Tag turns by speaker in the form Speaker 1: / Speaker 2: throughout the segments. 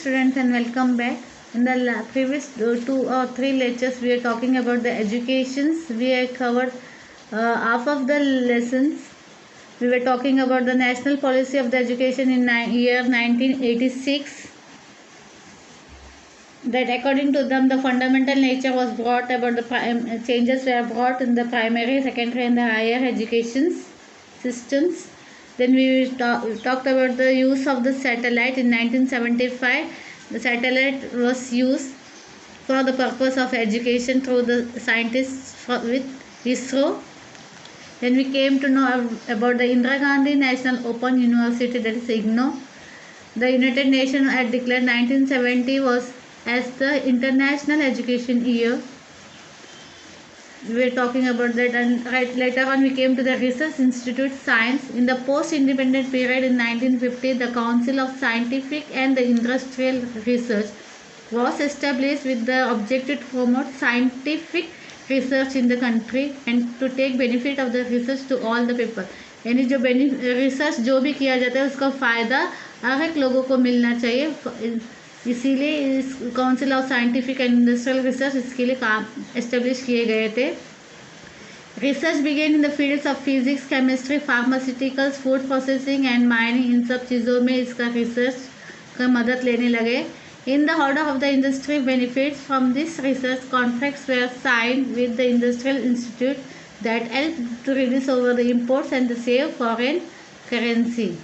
Speaker 1: students and welcome back. In the previous 2 or 3 lectures we are talking about the educations. We have covered half of the lessons. We were talking about the national policy of the education in year 1986. That according to them the fundamental nature was brought about, the changes were brought in the primary, secondary and the higher education systems. Then we talked about the use of the satellite in 1975. The satellite was used for the purpose of education through the scientists with ISRO. Then we came to know about the Indira Gandhi National Open University, that is IGNOU. The United Nations had declared 1970 was as the International Education Year. We were talking about that, and later on we came to the Research Institute Science. In the post-independent period in 1950, the Council of Scientific and the Industrial Research was established with the objective to promote scientific research in the country and to take benefit of the research to all the people. यानी जो research जो भी किया जाता है उसका फ़ायदा हर एक लोगों को मिलना चाहिए, इसीलिए इस council of scientific and industrial research इसके लिए काम एस्टेब्लिश किए गए थे. Research began in the fields of physics, chemistry, pharmaceuticals, food processing and mining. इन सब चीज़ों में इसका रिसर्च का मदद लेने लगे. In the order of the industry benefits from this research, contracts were signed with the industrial institute that helped to reduce over the imports and to save foreign currency.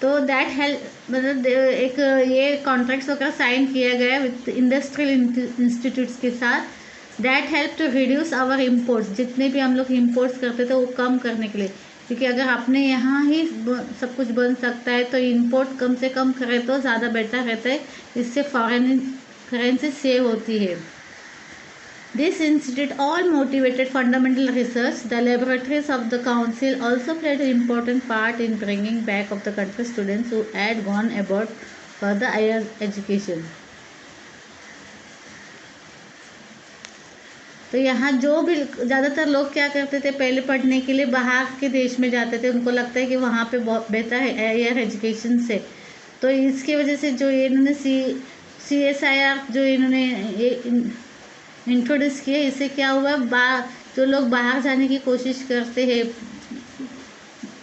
Speaker 1: तो दैट हेल्प मतलब एक ये contracts वगैरह sign किया गया with industrial institutes के साथ. That help to reduce our imports. जितने भी हम लोग इम्पोर्ट्स करते थे वो कम करने के लिए, क्योंकि अगर अपने यहाँ ही सब कुछ बन सकता है तो इम्पोर्ट कम से कम करें तो ज़्यादा बेटर रहता है. इससे फॉरेन करेंसी सेव होती है. This institute all motivated fundamental research. The laboratories of the council also played an important part in bringing back of the country students who had gone abroad for the higher education. तो यहाँ जो भी ज़्यादातर लोग क्या करते थे, पहले पढ़ने के लिए बाहर के देश में जाते थे. उनको लगता है कि वहाँ पे बहुत बेहतर है हायर एजुकेशन से. तो इसकी वजह से जो इन्होंने CSIR जो इन्होंने इंट्रोड्यूस किए, इससे क्या हुआ, जो लोग बाहर जाने की कोशिश करते हैं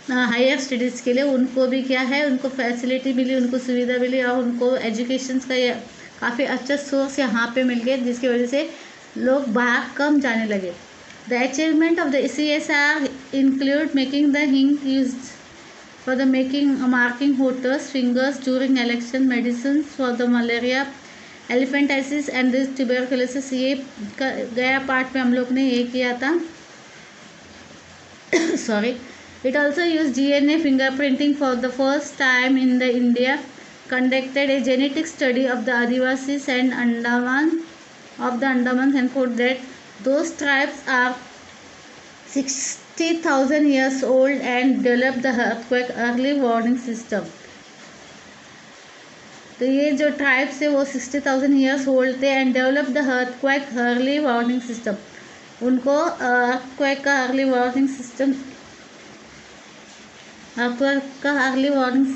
Speaker 1: हायर स्टडीज़ के लिए, उनको भी क्या है, उनको फैसिलिटी मिली, उनको सुविधा मिली और उनको एजुकेशन का काफ़ी अच्छा सोर्स यहाँ पे मिल गया, जिसकी वजह से लोग बाहर कम जाने लगे. The achievement of the CSIR include making the ink used for the marking voters fingers during election, medicine for the malaria, elephantiasis and this tuberculosis. ये गया पार्ट में हम लोग ने ये किया था. Sorry. It also use DNA fingerprinting for the first time in the India. Conducted a genetic study of the Adivasis and Andamans and found that those tribes are 60,000 years old and developed the earthquake early warning system. तो ये जो tribes है वो 60,000 years old थे and develop the earthquake early warning system. उनको earthquake का early warning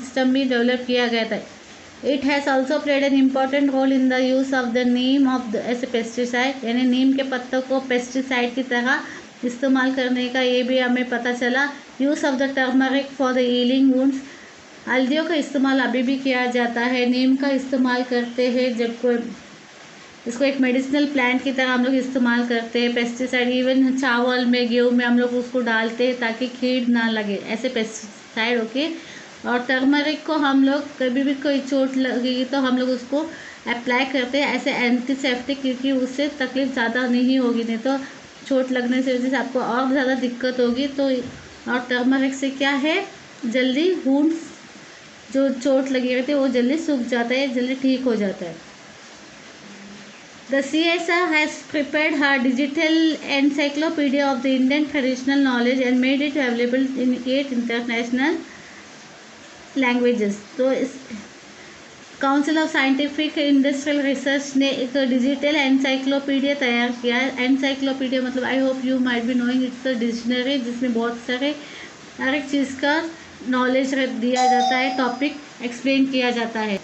Speaker 1: system भी develop किया गया था. It has also played an important role in the use of the neem as a pesticide. यानी नीम के पत्तों को पेस्टिसाइड की तरह इस्तेमाल करने का ये भी हमें पता चला. Use of the turmeric for the healing wounds. हल्दियों का इस्तेमाल अभी भी किया जाता है. नीम का इस्तेमाल करते हैं जब कोई इसको एक मेडिसिनल प्लांट की तरह हम लोग इस्तेमाल करते हैं. पेस्टिसाइड इवन चावल में, गेहूँ में हम लोग उसको डालते हैं ताकि कीड़ ना लगे, ऐसे पेस्टिसाइड. ओके. और टर्मरिक को हम लोग कभी भी कोई चोट लगेगी तो हम लोग उसको अप्लाई करते हैं ऐसे एंटीसेप्टिक, क्योंकि उससे तकलीफ ज़्यादा नहीं होगी, नहीं तो चोट लगने से वजह से आपको और ज़्यादा दिक्कत होगी. तो और टर्मरिक से क्या है, जल्दी वुंड्स जो चोट लगी रहती है वो जल्दी सूख जाता है, जल्दी ठीक हो जाता है. The CSIR has prepared her digital encyclopedia of the Indian traditional knowledge and made it available in 8 international languages. तो इस council of scientific industrial research ने एक डिजिटल एनसाइक्लोपीडिया तैयार किया है. एनसाइक्लोपीडिया मतलब I hope you might be knowing, it's a dictionary जिसमें बहुत सारे हर एक चीज़ का नॉलेज दिया जाता है, टॉपिक एक्सप्लेन किया जाता है.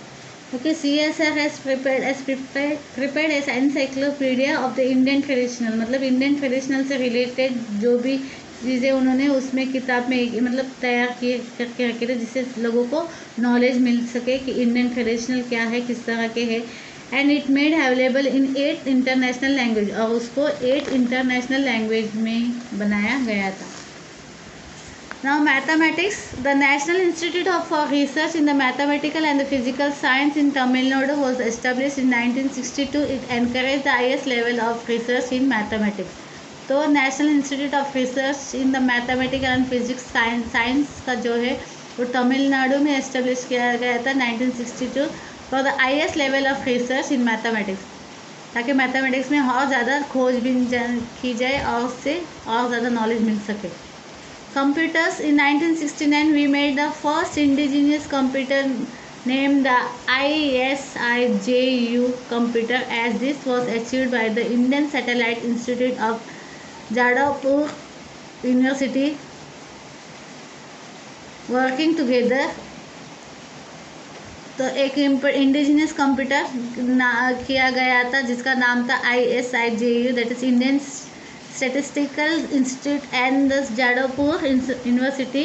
Speaker 1: Okay, CSR has prepared as encyclopedia of the Indian traditional, मतलब इंडियन ट्रेडिशनल से रिलेटेड जो भी चीज़ें उन्होंने उसमें किताब में मतलब तैयार किए करके रखे थे, जिससे लोगों को नॉलेज मिल सके कि इंडियन ट्रेडिशनल क्या है, किस तरह के है. And it made available in 8 international language, और उसको 8 इंटरनेशनल लैंग्वेज में बनाया गया था. Now mathematics, the National Institute for Research in the Mathematical and the Physical Science in Tamil Nadu was established in 1962. It encouraged the highest level of research in mathematics. तो national Institute of research in the mathematical and physics science का जो है वो तमिलनाडु में establish किया गया था 1962 for the highest level of research in mathematics, ताकि मैथमेटिक्स में और ज़्यादा खोजबीन की जाए और उससे और ज़्यादा नॉलेज मिल सके. Computers, in 1969 we made the first indigenous computer named the ISIJU computer, as this was achieved by the Indian Satellite Institute of Jadavpur University working together. तो एक इंडिजिनियस कंप्यूटर किया गया था जिसका नाम था ISIJU, that is Indian Statistical Institute and the Jadavpur University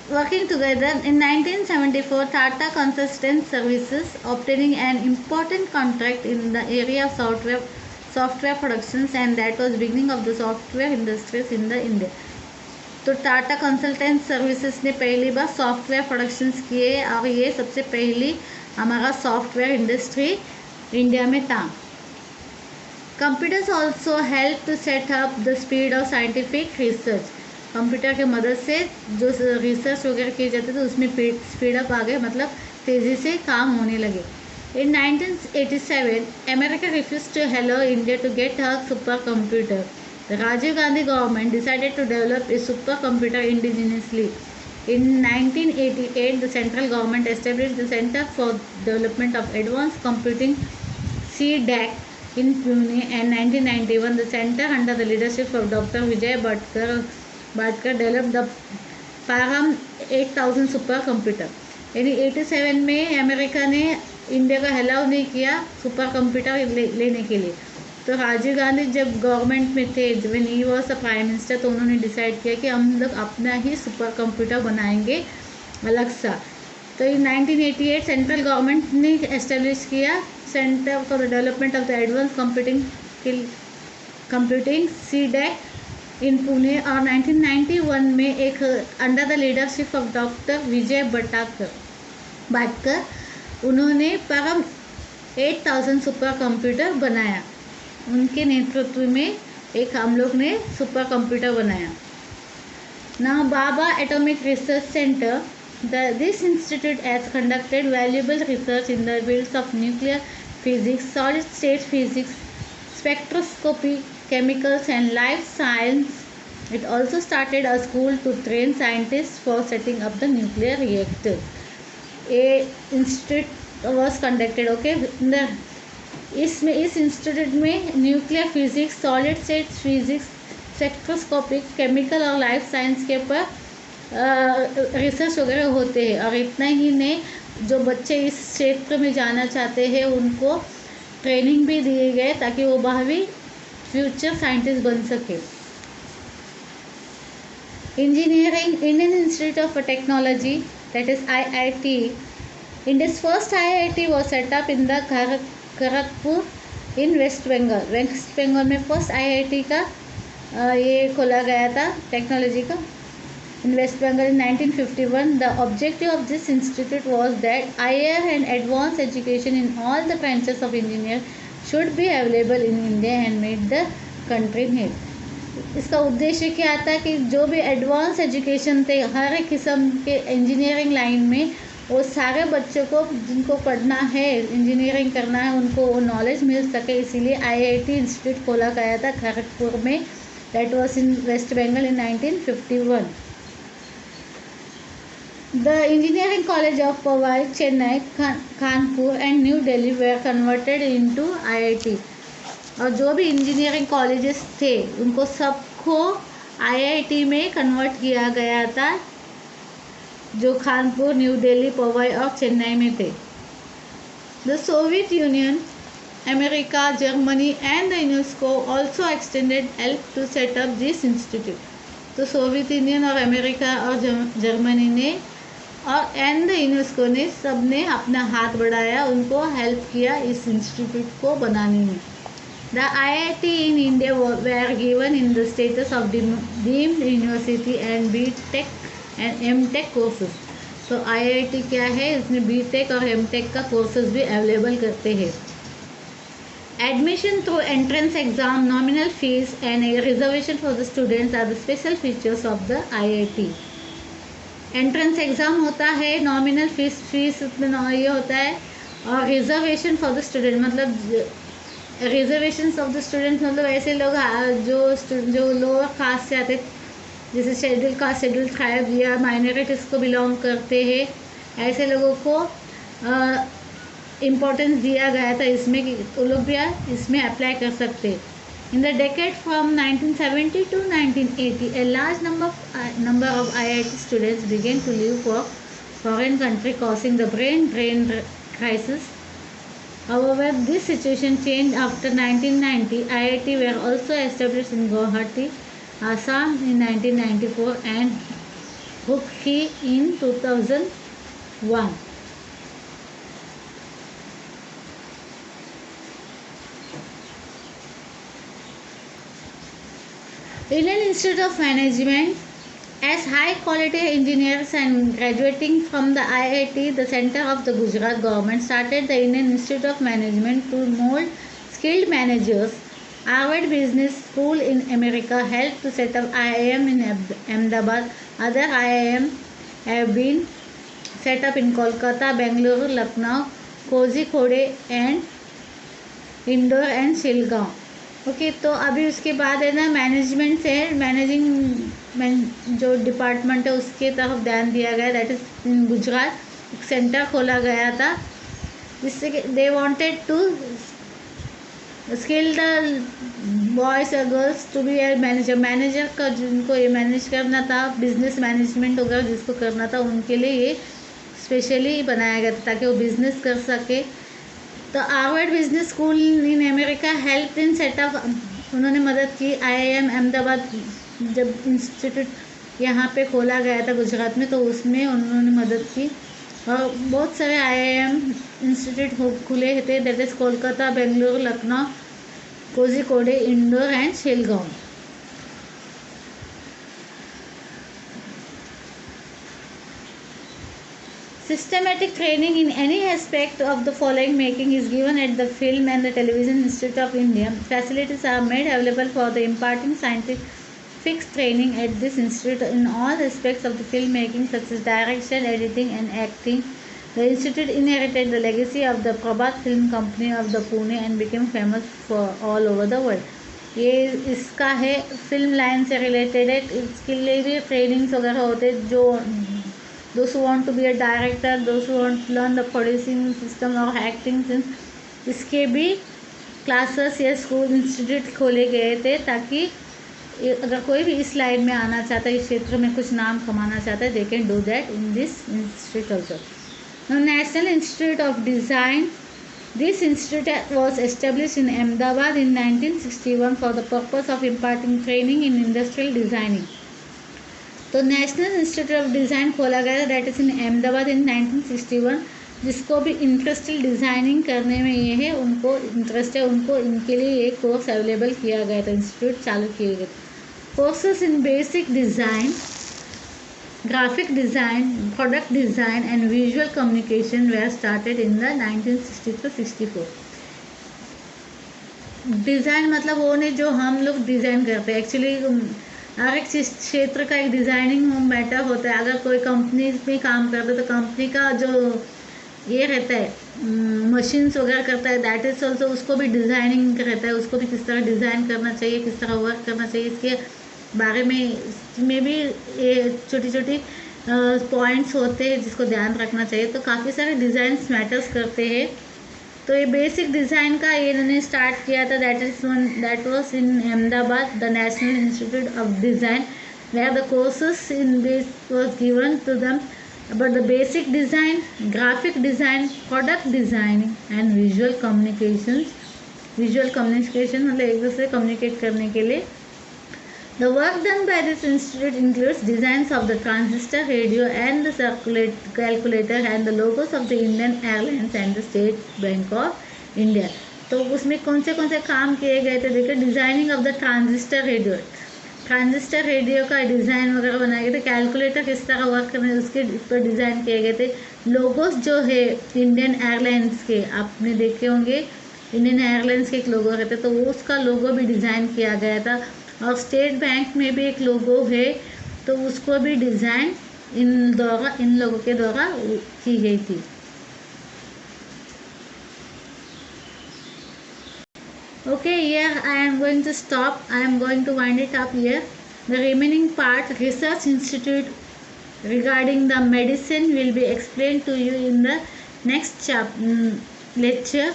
Speaker 1: working together. In 1974, Tata Consultant Services obtaining an important contract in the area of software productions, and that was beginning of the software industries in the India. तो Tata consultant services ने पहली बार software productions किए और ये सबसे पहली हमारा software industry India में था. Computers also help to set up the speed of scientific research. Computer के मदद से जो रिसर्च वगैरह किए जाते थे उसमें स्पीड अप आ गए, मतलब तेज़ी से काम होने लगे. In 1987 America refuse to allow India to get a super computer. The Rajiv Gandhi government decided to develop a supercomputer indigenously. In 1988, the central government established the Center for Development of Advanced Computing (CDAC) in Pune, and 1991, the center under the leadership of Dr. Vijay Bhatkar developed the Param 8000 supercomputer. यानी 87 में America ने India का allow नहीं किया super computer लेने के लिए. तो राजीव गांधी जब गवर्नमेंट में थे, when he was the prime minister, तो उन्होंने डिसाइड किया कि हम लोग अपना ही सुपर कंप्यूटर बनाएंगे अलग सा. तो इन 1988 सेंट्रल गवर्नमेंट ने एस्टेब्लिश किया centre for the development of the advance computing CDAC in Pune, और 1991 में एक under the leadership of doctor Vijay Bhatkar उन्होंने परम 8000 सुपर कंप्यूटर बनाया. उनके नेतृत्व में एक हम लोग ने सुपर कंप्यूटर बनाया. Now Baba atomic research centre, this institute has conducted valuable research in the fields of nuclear physics, solid state physics, spectroscopy, chemicals and life science. It also started a school to train scientists for setting up the nuclear reactor. A institute was conducted. Okay, इस institute में nuclear physics, solid state physics, spectroscopic, chemical और life science के ऊपर research वगैरह होते हैं. और इतना ही नहीं, जो बच्चे इस क्षेत्र में जाना चाहते हैं उनको ट्रेनिंग भी दिए गए ताकि वो भावी फ्यूचर साइंटिस्ट बन सके. Engineering, Indian Institute of Technology, that is IIT. India's first IIT was set up in the Kharagpur in waste Bengal. West Bengal में फर्स्ट IIT का ये खोला गया था टेक्नोलॉजी का इन waste Bengal in 1951. The objective of this institute was that higher and advanced education in all the branches of engineering should be available in India and meet the country need. इसका उद्देश्य क्या था कि जो भी एडवांस एजुकेशन थे हर एक किस्म के इंजीनियरिंग लाइन में, वो सारे बच्चों को जिनको पढ़ना है, इंजीनियरिंग करना है, उनको वो नॉलेज मिल सके. इसीलिए IIT इंस्टीट्यूट खोला गया था खड़गपुर में, that was in waste Bengal in 1951. The engineering college of Powai, Chennai, Kanpur and New Delhi were converted into IIT. और जो भी इंजीनियरिंग कॉलेजेस थे उनको सबको IIT में कन्वर्ट किया गया था जो कानपुर, न्यू दिल्ली, पवई और चेन्नई में थे। The Soviet union, America, Germany and the UNESCO also extended help to set up this institute. तो सोवियत यूनियन और अमेरिका और जर्मनी ने और एंड द यूनेस्को ने सब ने अपना हाथ बढ़ाया, उनको हेल्प किया इस इंस्टीट्यूट को बनाने में। The IIT in India were given in the status of deemed university and B.Tech and M.Tech courses. तो IIT क्या है, इसमें B.Tech और M.Tech का कोर्सेज भी अवेलेबल करते हैं। Admission through entrance exam, nominal fees and a reservation for the students are the special features of the IIT. Entrance exam होता है, नॉमिनल फीस उतना ये होता है, और रिजर्वेशन फॉर द स्टूडेंट मतलब रिजर्वेशन ऑफ द स्टूडेंट्स मतलब ऐसे लोग जो लोअर कास्ट से आते, जैसे शेड्यूल कास्ट, शेड्यूल ट्राइब या माइनॉरिटीज़ को बिलोंग करते हैं, ऐसे लोगों को इम्पोर्टेंस दिया गया था इसमें कि वो लोग भी इसमें अप्लाई कर सकते हैं। In the decade from 1970 to 1980 a large number of IIT students began to leave for foreign country causing the brain drain crisis. However, this situation changed after 1990. IIT were also established in Guwahati, Assam in 1994 and Roorkee in 2001. Indian Institute of Management, as high quality engineers and graduating from the IIT, the center of the Gujarat government started the Indian Institute of Management to mold skilled managers. Harvard Business School in America helped to set up IIM in Ahmedabad. Other IIM have been set up in Kolkata, Bangalore, Lucknow, Kozhikode and Indore and Shilgaon. Okay तो अभी उसके बाद है ना management से जो department है उसके तरफ ध्यान दिया गया, दैट इज इन गुजरात एक सेंटर खोला गया था जिससे कि they wanted to skill the boys और girls to be a manager का जिनको ये मैनेज करना था, बिजनेस मैनेजमेंट वगैरह जिसको करना था उनके लिए ये स्पेशली बनाया गया था ताकि वो बिजनेस कर सके। तो Harvard business school in America help in setup, उन्होंने मदद की। IIM अहमदाबाद जब इंस्टीट्यूट यहाँ पे खोला गया था गुजरात में तो उसमें उन्होंने मदद की, और बहुत सारे IIM इंस्टीट्यूट खुले थे, that is Kolkata, Bengaluru, Lucknow, Kozhikode, Indore and Shillong. Systematic training in any aspect of the following making is given at the Film and the Television Institute of India. Facilities are made available for the imparting scientific training at this institute in all aspects of the filmmaking such as direction, editing and acting. The institute inherited the legacy of the Prabhat Film Company of the Pune and became famous for all over the world. ये इसका है film line से related है, इसके लिए भी trainings वगैरह होते जो those who want to be a director, those who want to learn the producing system or acting, इसके भी क्लासेस या स्कूल इंस्टीट्यूट खोले गए थे ताकि अगर कोई भी इस लाइन में आना चाहता है, इस क्षेत्र में कुछ नाम कमाना चाहता है, they can do that in this institute also. National Institute of design, this institute was established in Ahmedabad in 1961 for the purpose of imparting training in industrial designing. तो नेशनल इंस्टीट्यूट ऑफ डिज़ाइन खोला गया, that is in Ahmedabad इन 1961। जिसको भी industrial designing करने में ये है, उनको इंटरेस्ट है, उनको इनके लिए ये कोर्स अवेलेबल किया गया था, इंस्टीट्यूट चालू किए गए। Courses in basic design, graphic design, product design and visual communication were started in the 1963-64। Design मतलब वो नहीं जो हम लोग डिज़ाइन करते हैं, एक्चुअली हर एक क्षेत्र का एक डिज़ाइनिंग मैटर होता है। अगर कोई कंपनी में काम करता है तो कंपनी का जो ये रहता है मशीन्स वगैरह करता है, दैट इज ऑल्सो उसको भी डिज़ाइनिंग रहता है, उसको भी किस तरह डिज़ाइन करना चाहिए, किस तरह वर्क करना चाहिए, इसके बारे में भी ये छोटी छोटी पॉइंट्स होते हैं जिसको ध्यान रखना चाहिए। तो काफ़ी सारे डिज़ाइंस मैटर्स करते हैं। तो ये बेसिक डिज़ाइन का ये इन्होंने स्टार्ट किया था, that was in Ahmedabad, the National Institute of Design, where the courses in this was given to them about the basic design, graphic design, product designing and visual communications. Visual communication मतलब एक दूसरे communicate करने के लिए. The work done by this institute includes designs of the transistor radio and the calculator and the logos of the Indian Airlines and the State Bank of India. तो उसमें कौन से काम किए गए थे देखिए. Designing of the transistor radio का डिज़ाइन वगैरह बनाए गए थे. कैलकुलेटर किस तरह वर्क करने उसके पर डिज़ाइन किए गए थे. लोगोस जो है इंडियन एयरलाइंस के आपने देखे होंगे, इंडियन एयरलाइंस के एक लोगो रहते तो वो उसका लोगो भी डिज़ाइन किया गया था. और स्टेट बैंक में भी एक लोगो है तो उसको भी डिज़ाइन इन लोगों के द्वारा की गई थी. Okay, here I am going to stop. I am going to wind it up here. The remaining part, research institute regarding the medicine, will be explained to you in the next lecture.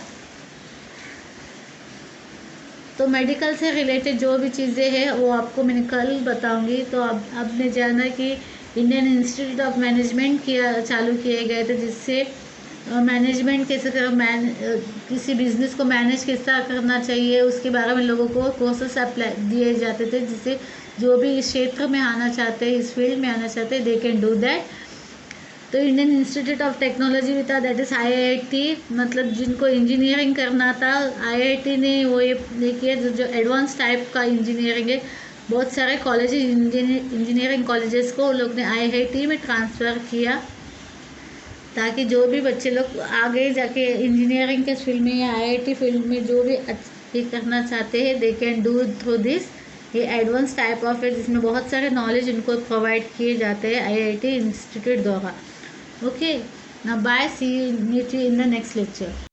Speaker 1: तो medical से related जो भी चीज़ें हैं वो आपको मैंने कल बताऊंगी. तो अब आपने जाना कि इंडियन इंस्टीट्यूट ऑफ मैनेजमेंट चालू किए गए थे जिससे मैनेजमेंट कैसे किसी बिजनेस को मैनेज किस तरह करना चाहिए उसके बारे में लोगों को कोर्सेस अप्लाई दिए जाते थे, जिससे जो भी इस क्षेत्र में आना चाहते हैं, इस फील्ड में आना चाहते हैं, दे कैन डू दैट. तो इंडियन इंस्टीट्यूट ऑफ टेक्नोलॉजी भी था, दैट इज़ IIT. मतलब जिनको इंजीनियरिंग करना था IIT ने वो ये किया. जो एडवांस टाइप का इंजीनियरिंग है, बहुत सारे कॉलेज इंजीनियरिंग कॉलेजेस को लोग ने IIT में ट्रांसफ़र किया ताकि जो भी बच्चे लोग आगे जाके इंजीनियरिंग के फील्ड में या IIT फील्ड में जो भी ये करना चाहते हैं, they can do through this. ये एडवांस टाइप ऑफ है जिसमें बहुत सारे नॉलेज इनको प्रोवाइड किए जाते हैं IIT इंस्टीट्यूट द्वारा. Okay, now bye, see you in the next lecture.